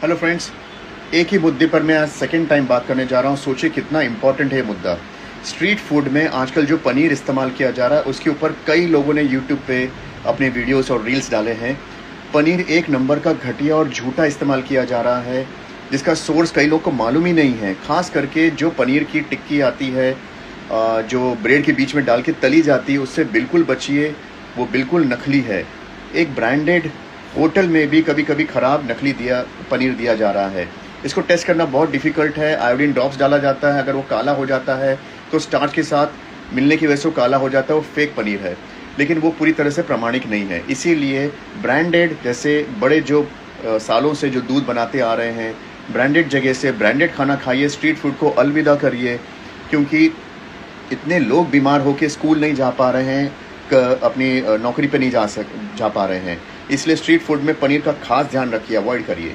Hello friends, एक ही मुद्दे पर मैं आज सेकंड टाइम बात करने जा रहा हूँ। सोचिए कितना इम्पोर्टेंट है ये मुद्दा। स्ट्रीट फूड में आजकल जो पनीर इस्तेमाल किया जा रहा है उसके ऊपर कई लोगों ने यूट्यूब पे अपने वीडियोस और रील्स डाले हैं। पनीर एक नंबर का घटिया और झूठा इस्तेमाल किया जा रहा है, जिसका सोर्स कई लोगों को मालूम ही नहीं है। ख़ास करके जो पनीर की टिक्की आती है, जो ब्रेड के बीच में डाल के तली जाती है, उससे बिल्कुल बचिए। वो बिल्कुल नकली है। एक ब्रांडेड होटल में भी कभी कभी ख़राब नकली पनीर दिया जा रहा है। इसको टेस्ट करना बहुत डिफ़िकल्ट है। आयोडीन ड्रॉप्स डाला जाता है, अगर वो काला हो जाता है तो स्टार्च के साथ मिलने की वजह से वो काला हो जाता है, वो फेक पनीर है, लेकिन वो पूरी तरह से प्रामाणिक नहीं है। इसीलिए ब्रांडेड, जैसे बड़े जो सालों से जो दूध बनाते आ रहे हैं, ब्रांडेड जगह से ब्रांडेड खाना खाइए। स्ट्रीट फूड को अलविदा करिए, क्योंकि इतने लोग बीमार होकर स्कूल नहीं जा पा रहे हैं, अपनी नौकरी पे नहीं जा पा रहे हैं। इसलिए स्ट्रीट फूड में पनीर का खास ध्यान रखिए, अवॉइड करिए।